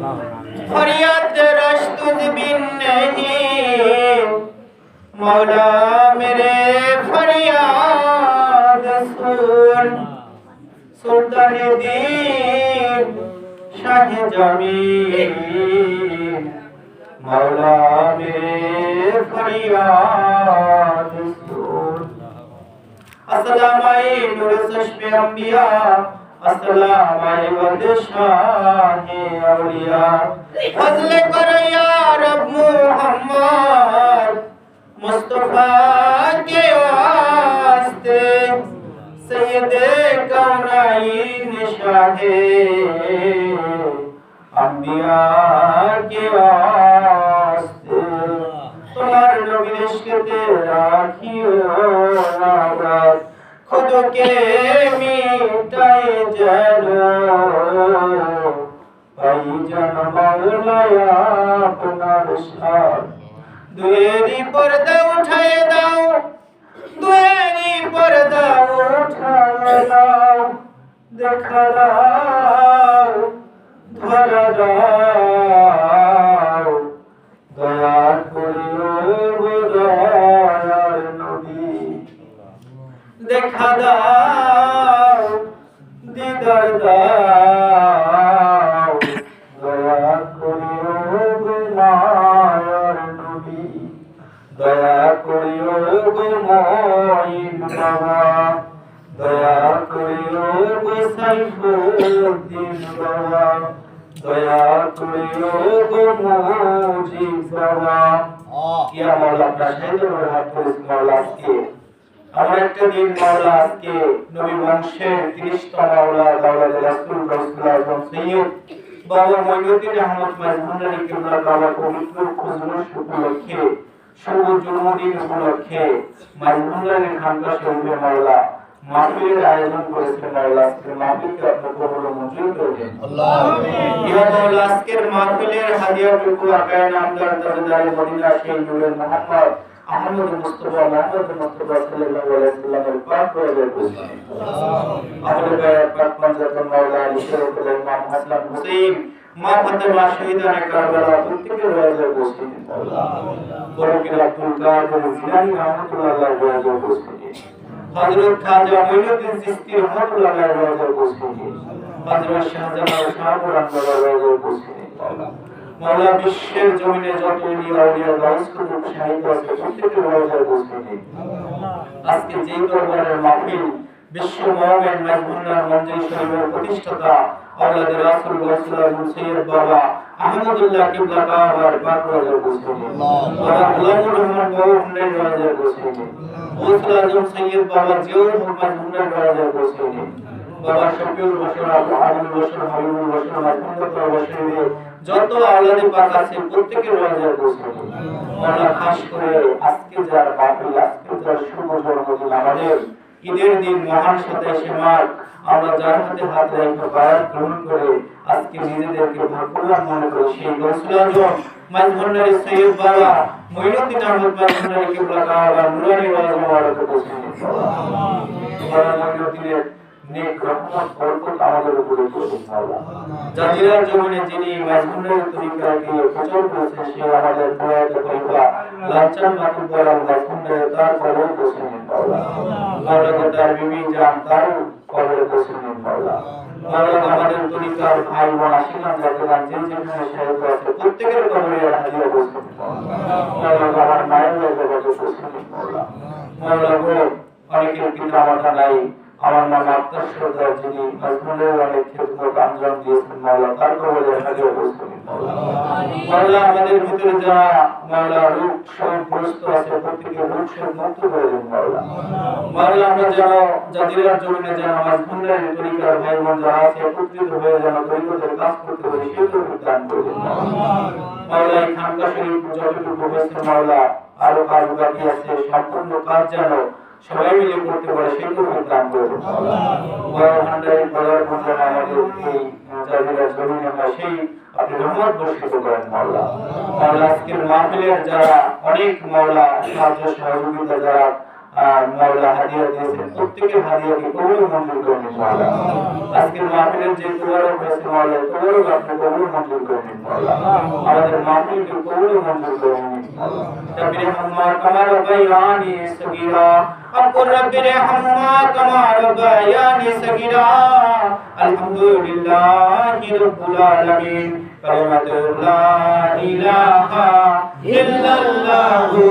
फरियाद रश तुझ बिन नहीं मौला मेरे फरियाद सुन सुल्तान दीन शाह जमीन मौला मेरे फरियाद सुन। अस्सलाम अलैकुम नूर सशफ़े अंबिया अस्सलाम अलैकुम शाहे औलिया फज़ल कर या रब मुहम्मद मुस्तफा के वास्ते सैयदे कौनाइन शाहे अंबिया के वास्ते तुम्हारे नबी इश्क़ राखियो नाबाद खुद के मिटाए जलो पाई जन मौलाया अपना रशाद दुएरी पर्दा उठाए दाओ दुएरी पर्दा उठाए दाओ देखा दाओ धरा दाओ दया करियो दयार नबी देखा दाओ दीदार दाओ दया करियो मायार नबी दया करियो मोइन बाबा दया करियो साइफुद्दीन बाबा दया करियो मुजीब बाबा क्या मौला अपना शहीद और हाथ पर इस मौला के আমরা একটা দিন মাওলা আজকে নবী বংশের 30তম মাওলা দাওলাত রাসূল রাসূলুল্লাহ এবং সৈয়দ বাবা মঈনুদ্দিন আহমদ মাঝভান্ডারী কিবলা বাবা পবিত্র খুজরুল উপলক্ষে শুভ জন্মদিন উপলক্ষে মাঝভান্ডারীর খানকা শরীফে মাওলা মাহফিলের আয়োজন করেছেন মাওলা আজকের মাহফিলকে আপনি কবুল ও মঞ্জুর করে দেন আল্লাহ ইয়া মাওলা আজকের মাহফিলের হাদিয়াটুকু আকায়ে নামদার তাজদার মদিনা সেই নূরের মুহাম্মদ আহমদ মুস্তাফা সাল্লাল্লাহু আলাইহি ওয়াসাল্লামের পাক করে বসে আমাদের গায়ে পাক মঞ্জাতুল মাওলা আলী শরীফুল ইমাম হাসান হুসাইন মা ফাতেমা শহীদানে কারবালা প্রত্যেকের রওজা বসে আল্লাহ বরকির আব্দুল কাদের জিলানী রাহমাতুল্লাহ আলাইহি রওজা বসে হযরত খাজা মঈনুদ্দিন চিশতি রাহমাতুল্লাহ আলাইহি রওজা বসে হযরত শাহজালাল শাহপুরান রওজা বসে মৌলা বিশ্বের জমিনে যত ওলিয়া আউলিয়া গাউস কুতুব শাহিদ আছে প্রত্যেকের রওজায় বসে আজকে যে দরবারের মাহফিল বিশ্ব মুমিন মাঝভান্ডার মঞ্জুরি শরীফের প্রতিষ্ঠাতা আওলাদ রাসূল রাসূলুল্লাহ সৈয়দ বাবা আহমদুল্লাহ কিবলা কাবার পাক রওজায় বসে বাবা গোলামুর রহমান বাবুর রওজায় বসে গৌসুল আজম সৈয়দ বাবা জিয়াউল হক মাঝভান্ডার রওজায় বসে বাবা শফিউল বশর আবুল বশর হাবিবুল বশর মাঝভান্ডার বশরে যত আওলাদে পাক আছে প্রত্যেকের রওজায় বসে আমরা খাস করে আজকে যার মাহফিল আজকে যার শুভ জন্মদিন আমাদের ঈদের দিন মহান 27 মার্চ আমরা যার হাতে হাত রেখে বায়াত গ্রহণ করে আজকে নিজেদেরকে ভাগ্যবান মনে করি সেই গৌসুল আজম মাঝভান্ডারী সৈয়দ বাবা মঈনুদ্দিন আহমদ মাঝভান্ডারী কিবলা কাবা নুরানি রওজা মুবারকে বসে আল্লাহ মঈনুদ্দিনের নেক রহমত বরকত আমাদের উপরে করুন আল্লাহ জাজিরার জমিনে যিনি মাঝভান্ডারী তরিকাকে প্রচার করেছেন সে আমাদের প্রয়াত খলিফা লাঞ্ছন মাতুব্বর মাঝভান্ডারী তার কবর বসে নিন আল্লাহ মাওলানা তার বিবি জান তার কবর বসে নিন আল্লাহ মাওলানা আমাদের তরিকার ভাই বোন আশিকান জাতিগান যে যেখানে শাহিদ আছে প্রত্যেকের কবরে হাজিরা বসে নিন মাওলানা আমার মায়ের কবরে বসে নিন আল্লাহ মাওলানা অনেকের পিতা মাতা নাই আমার নাম আব্দুল সরদার যিনি মাঝভান্ডারের অনেক খেদমত আঞ্জাম দিয়েছেন মাওলা তার কবরে হাজিরা বসে নিন মাওলা আমাদের ভিতরে যারা মাওলা রূপ শোকগ্রস্ত আছে প্রত্যেকের রূপ শোক মুক্ত করে দিন মাওলা মাওলা আমরা যেন জাজিরার জমিনে যেন মাঝভান্ডারের তরিকার ভাই বোন যারা আছে একত্রিত হয়ে যেন তরিকতের কাজ করতে পারি সেই তৌফিক দান করে দিন মাওলা এই খানকা শরীফ যতটুকু হয়েছে মাওলা আরো কাজ বাকি আছে সম্পূর্ণ কাজ যেন সবাই মিলে করতে পারে সেই তৌফিক দান করুন বড় ভান্ডারী বড় ভান্ডার আমাদের এই জাজিরা জমিনে আমরা সেই আপনি রহমত বর্ষিত করেন মাওলা মাওলা আজকের মাহফিলের যারা অনেক মাওলা সাহায্য সহযোগিতা যারা মাওলা হাদিয়া দিয়েছেন প্রত্যেকের হাদিয়াকে কবুল মঞ্জুর করে নিন মাওলা আজকের মাহফিলের যে তোবারক হয়েছে মাওলা তোবারক আপনি কবুল মঞ্জুর করে নিন মাওলা আমাদের মাহফিলকে কবুল মঞ্জুর করে নিন মাওলা রব্বির হাম্মা কামা রাব্বায়ানি সগীরা আকুর রব্বির হাম্মা কামা রাব্বায়ানি সগীরা আলহামদুলিল্লাহি রাব্বিল আলামিন কালিমাতু লা ইলাহা ইল্লাল্লাহু